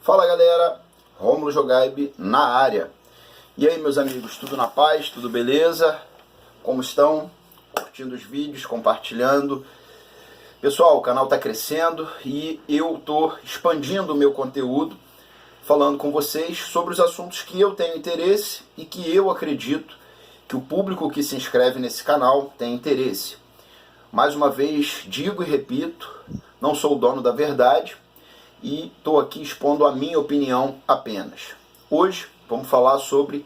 Fala galera, Rômulo Jogaib na área. E aí meus amigos, tudo na paz, tudo beleza? Como estão? Curtindo os vídeos, compartilhando. Pessoal, o canal está crescendo e eu estou expandindo o meu conteúdo, falando com vocês sobre os assuntos que eu tenho interesse e que eu acredito que o público que se inscreve nesse canal tem interesse. Mais uma vez, digo e repito, não sou o dono da verdade e estou aqui expondo a minha opinião apenas. Hoje vamos falar sobre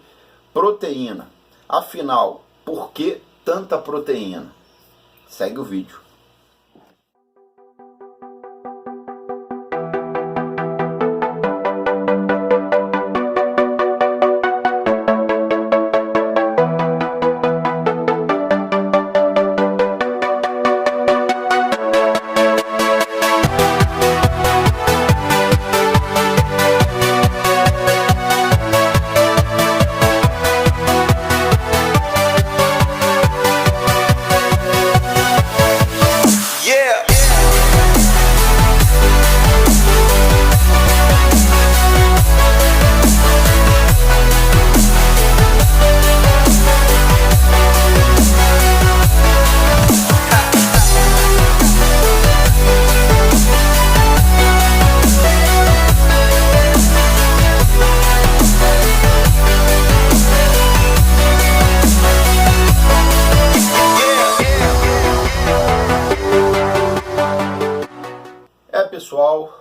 proteína. Afinal, por que tanta proteína? Segue o vídeo. Pessoal,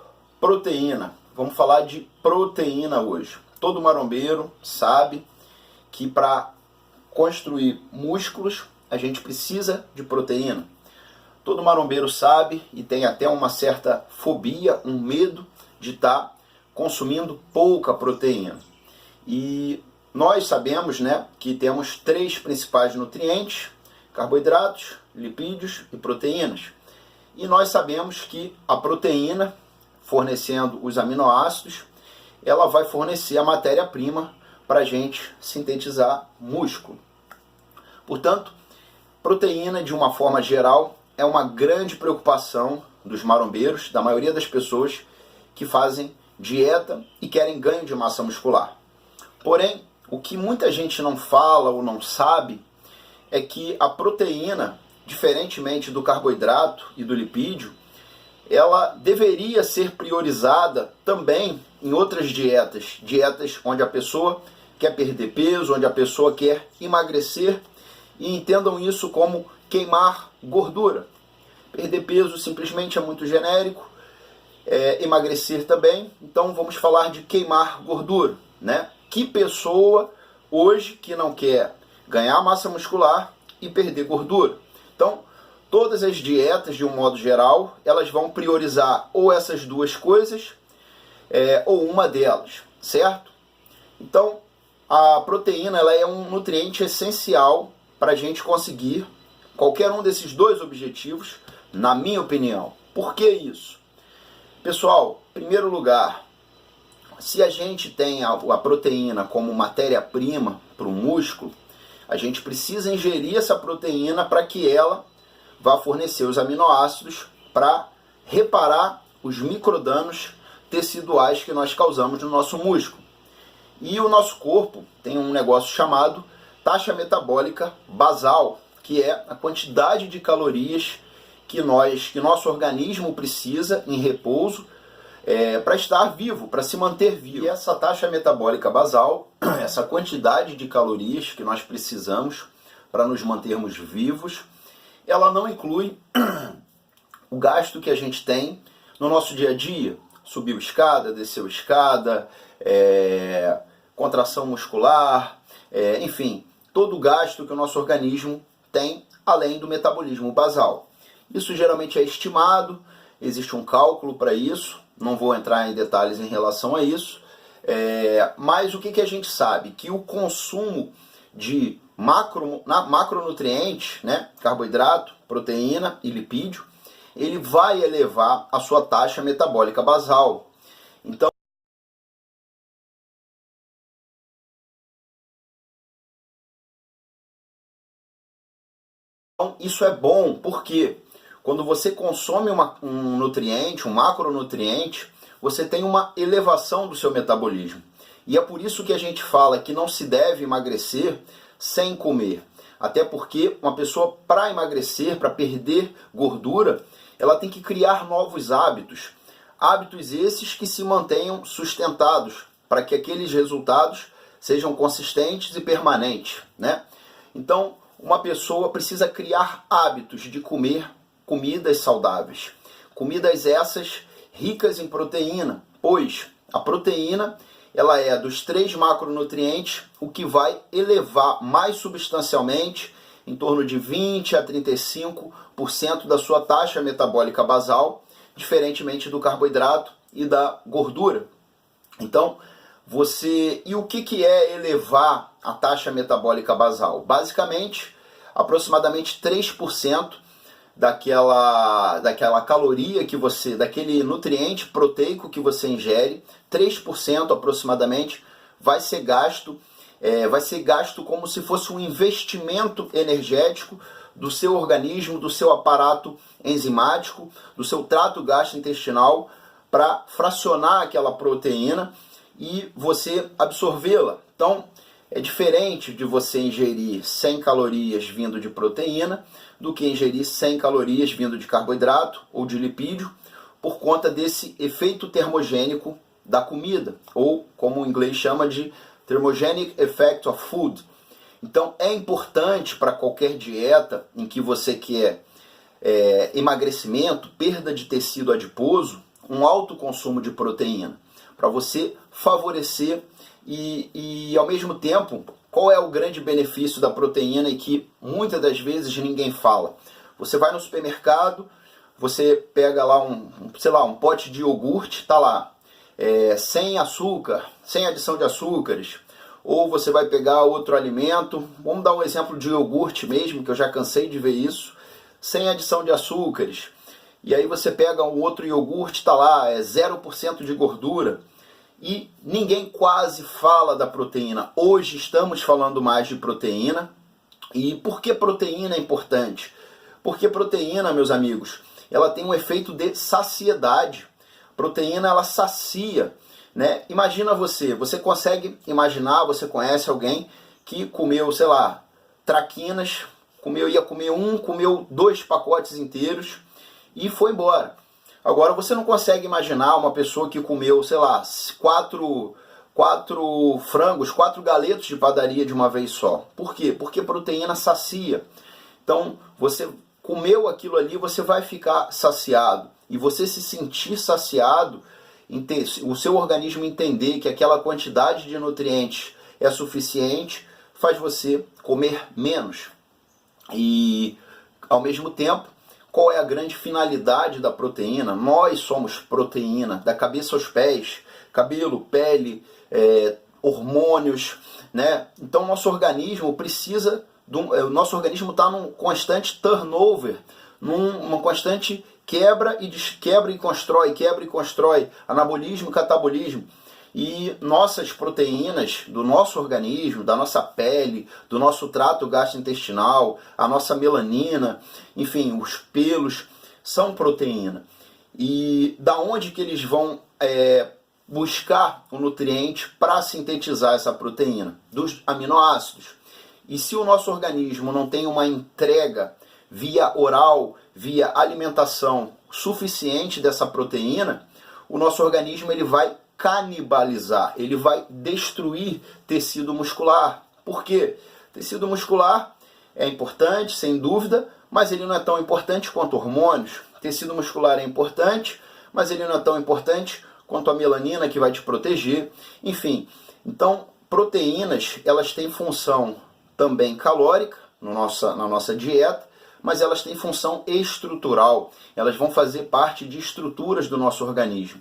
proteína. Vamos falar de proteína hoje. Todo marombeiro sabe que para construir músculos a gente precisa de proteína. Todo marombeiro sabe e tem até uma certa fobia, um medo de estar consumindo pouca proteína. E nós sabemos, né, que temos três principais nutrientes: carboidratos, lipídios e proteínas. E nós sabemos que a proteína, fornecendo os aminoácidos, ela vai fornecer a matéria-prima para a gente sintetizar músculo. Portanto, proteína, de uma forma geral, é uma grande preocupação dos marombeiros, da maioria das pessoas que fazem dieta e querem ganho de massa muscular. Porém, o que muita gente não fala ou não sabe é que a proteína, diferentemente do carboidrato e do lipídio, ela deveria ser priorizada também em outras dietas. Dietas onde a pessoa quer perder peso, onde a pessoa quer emagrecer, e entendam isso como queimar gordura. Perder peso simplesmente é muito genérico, emagrecer também, então vamos falar de queimar gordura, né? Que pessoa hoje que não quer ganhar massa muscular e perder gordura? Então, todas as dietas, de um modo geral, elas vão priorizar ou essas duas coisas, ou uma delas, certo? Então, a proteína ela é um nutriente essencial para a gente conseguir qualquer um desses dois objetivos, na minha opinião. Por que isso? Pessoal, em primeiro lugar, se a gente tem a proteína como matéria-prima para o músculo, a gente precisa ingerir essa proteína para que ela vá fornecer os aminoácidos para reparar os microdanos teciduais que nós causamos no nosso músculo. E o nosso corpo tem um negócio chamado taxa metabólica basal, que é a quantidade de calorias que nosso organismo precisa em repouso para estar vivo, para se manter vivo. E essa taxa metabólica basal, essa quantidade de calorias que nós precisamos para nos mantermos vivos, ela não inclui o gasto que a gente tem no nosso dia a dia. Subiu escada, desceu escada, contração muscular, enfim, todo o gasto que o nosso organismo tem além do metabolismo basal. Isso geralmente é estimado, existe um cálculo para isso. Não vou entrar em detalhes em relação a isso, mas o que a gente sabe? Que o consumo de macronutrientes, né, carboidrato, proteína e lipídio, ele vai elevar a sua taxa metabólica basal. Então, isso é bom porque quando você consome um nutriente, um macronutriente, você tem uma elevação do seu metabolismo. E é por isso que a gente fala que não se deve emagrecer sem comer. Até porque uma pessoa, para emagrecer, para perder gordura, ela tem que criar novos hábitos. Hábitos esses que se mantenham sustentados, para que aqueles resultados sejam consistentes e permanentes, né? Então, uma pessoa precisa criar hábitos de comer comidas saudáveis. Comidas essas ricas em proteína, pois a proteína ela é dos 3 macronutrientes o que vai elevar mais substancialmente, em torno de 20 a 35% da sua taxa metabólica basal, diferentemente do carboidrato e da gordura. Então, e o que é elevar a taxa metabólica basal? Basicamente, aproximadamente 3% daquela caloria que daquele nutriente proteico que você ingere, 3% aproximadamente, vai ser gasto como se fosse um investimento energético do seu organismo, do seu aparato enzimático, do seu trato gastrointestinal, para fracionar aquela proteína e você absorvê-la. Então, é diferente de você ingerir 100 calorias vindo de proteína do que ingerir 100 calorias vindo de carboidrato ou de lipídio, por conta desse efeito termogênico da comida, ou como o inglês chama de thermogenic effect of food. Então é importante para qualquer dieta em que você quer emagrecimento, perda de tecido adiposo, um alto consumo de proteína, para você favorecer e ao mesmo tempo, qual é o grande benefício da proteína e que muitas das vezes ninguém fala? Você vai no supermercado, você pega lá um pote de iogurte, tá lá, sem açúcar, sem adição de açúcares. Ou você vai pegar outro alimento, vamos dar um exemplo de iogurte mesmo, que eu já cansei de ver isso, sem adição de açúcares. E aí você pega um outro iogurte, tá lá, 0% de gordura. E ninguém quase fala da proteína. Hoje estamos falando mais de proteína. E por que proteína é importante? Porque proteína, meus amigos, ela tem um efeito de saciedade. Proteína, ela sacia, né? Imagina você consegue imaginar, você conhece alguém que comeu, sei lá, traquinas, ia comer comeu 2 pacotes inteiros e foi embora. Agora, você não consegue imaginar uma pessoa que comeu, sei lá, 4 frangos, 4 galetos de padaria de uma vez só. Por quê? Porque proteína sacia. Então, você comeu aquilo ali, você vai ficar saciado. E você se sentir saciado, o seu organismo entender que aquela quantidade de nutrientes é suficiente, faz você comer menos. E, ao mesmo tempo, qual é a grande finalidade da proteína? Nós somos proteína, da cabeça aos pés, cabelo, pele, hormônios, né? Então nosso organismo nosso organismo está num constante turnover, numa constante quebra e constrói, anabolismo e catabolismo. E nossas proteínas do nosso organismo, da nossa pele, do nosso trato gastrointestinal, a nossa melanina, enfim, os pelos, são proteína. E da onde que eles vão buscar o nutriente para sintetizar essa proteína? Dos aminoácidos. E se o nosso organismo não tem uma entrega via oral, via alimentação suficiente dessa proteína, o nosso organismo ele vai canibalizar, ele vai destruir tecido muscular. Por quê? Tecido muscular é importante, sem dúvida, mas ele não é tão importante quanto hormônios. Tecido muscular é importante, mas ele não é tão importante quanto a melanina que vai te proteger. Enfim, então proteínas, elas têm função também calórica na nossa dieta, mas elas têm função estrutural. Elas vão fazer parte de estruturas do nosso organismo.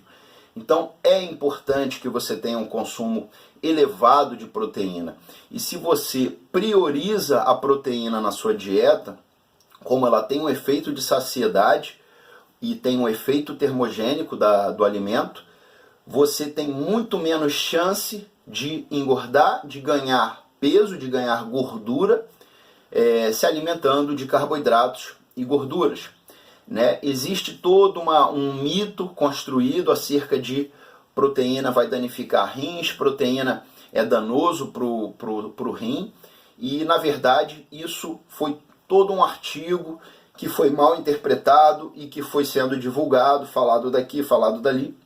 Então é importante que você tenha um consumo elevado de proteína. E se você prioriza a proteína na sua dieta, como ela tem um efeito de saciedade e tem um efeito termogênico do alimento, você tem muito menos chance de engordar, de ganhar peso, de ganhar gordura, se alimentando de carboidratos e gorduras. né? Existe todo um mito construído acerca de proteína vai danificar rins, proteína é danoso pro rim, e na verdade isso foi todo um artigo que foi mal interpretado e que foi sendo divulgado, falado daqui, falado dali,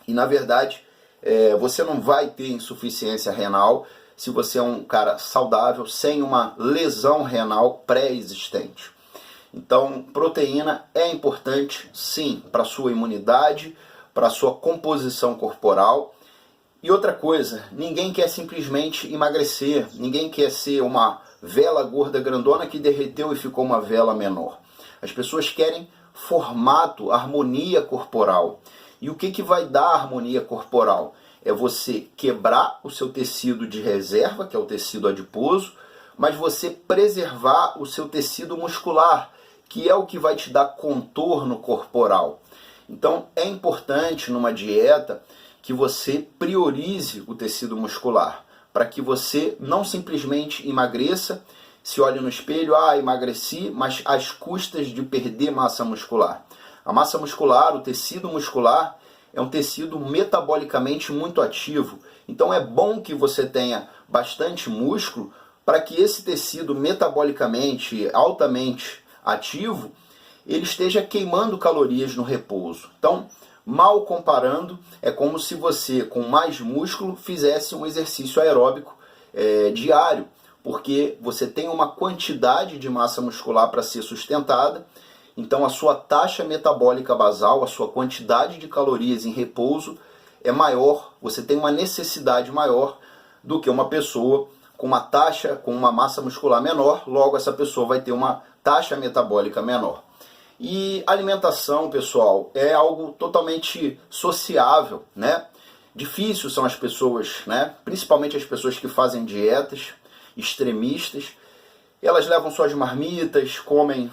e na verdade você não vai ter insuficiência renal se você é um cara saudável, sem uma lesão renal pré-existente. Então, proteína é importante, sim, para a sua imunidade, para a sua composição corporal. E outra coisa, ninguém quer simplesmente emagrecer, ninguém quer ser uma vela gorda grandona que derreteu e ficou uma vela menor. As pessoas querem formato, harmonia corporal. E o que vai dar harmonia corporal? É você quebrar o seu tecido de reserva, que é o tecido adiposo, mas você preservar o seu tecido muscular, que é o que vai te dar contorno corporal. Então é importante numa dieta que você priorize o tecido muscular, para que você não simplesmente emagreça, se olhe no espelho, emagreci, mas às custas de perder massa muscular. A massa muscular, o tecido muscular, é um tecido metabolicamente muito ativo. Então é bom que você tenha bastante músculo para que esse tecido metabolicamente altamente ativo, ele esteja queimando calorias no repouso. Então, mal comparando, é como se você, com mais músculo, fizesse um exercício aeróbico diário, porque você tem uma quantidade de massa muscular para ser sustentada, então a sua taxa metabólica basal, a sua quantidade de calorias em repouso é maior, você tem uma necessidade maior do que uma pessoa com uma taxa, com uma massa muscular menor, logo essa pessoa vai ter uma taxa metabólica menor. E alimentação, pessoal, é algo totalmente sociável, né? Difícil são as pessoas, né? Principalmente as pessoas que fazem dietas extremistas. Elas levam suas marmitas, comem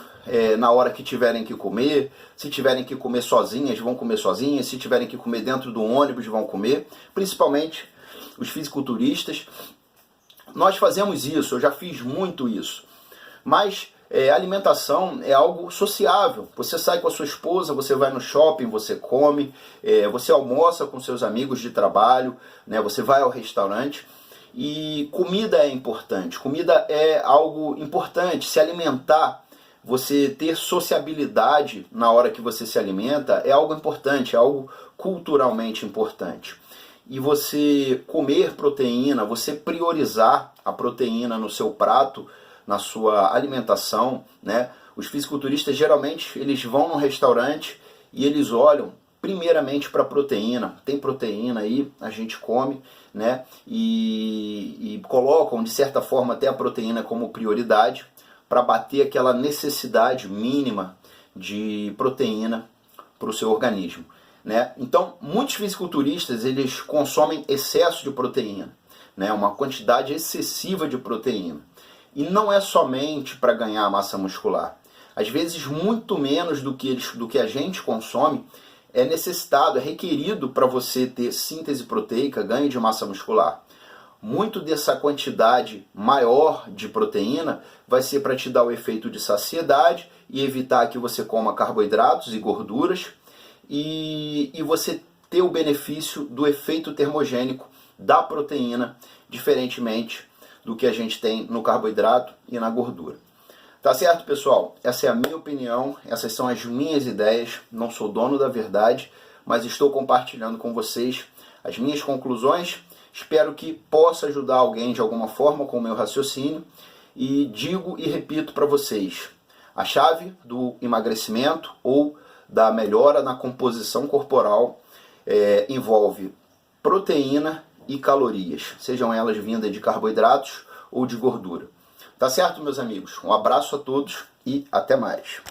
na hora que tiverem que comer. Se tiverem que comer sozinhas, vão comer sozinhas. Se tiverem que comer dentro do ônibus, vão comer. Principalmente os fisiculturistas. Nós fazemos isso, eu já fiz muito isso. Mas alimentação é algo sociável. Você sai com a sua esposa, você vai no shopping, você come, você almoça com seus amigos de trabalho, né? Você vai ao restaurante. E comida é importante, comida é algo importante. Se alimentar, você ter sociabilidade na hora que você se alimenta é algo importante, é algo culturalmente importante. E você comer proteína, você priorizar a proteína no seu prato, na sua alimentação, né? Os fisiculturistas geralmente eles vão num restaurante e eles olham primeiramente para a proteína. Tem proteína aí, a gente come, né? E colocam de certa forma até a proteína como prioridade para bater aquela necessidade mínima de proteína para o seu organismo, né? Então, muitos fisiculturistas eles consomem excesso de proteína, né? Uma quantidade excessiva de proteína. E não é somente para ganhar massa muscular. Às vezes, muito menos do que a gente consome é necessitado, é requerido para você ter síntese proteica, ganho de massa muscular. Muito dessa quantidade maior de proteína vai ser para te dar o efeito de saciedade e evitar que você coma carboidratos e gorduras e você ter o benefício do efeito termogênico da proteína, diferentemente do que a gente tem no carboidrato e na gordura. Tá certo, pessoal? Essa é a minha opinião, essas são as minhas ideias, não sou dono da verdade, mas estou compartilhando com vocês as minhas conclusões. Espero que possa ajudar alguém de alguma forma com o meu raciocínio e digo e repito para vocês, a chave do emagrecimento ou da melhora na composição corporal envolve proteína e calorias, sejam elas vindas de carboidratos ou de gordura. Tá certo, meus amigos? Um abraço a todos e até mais.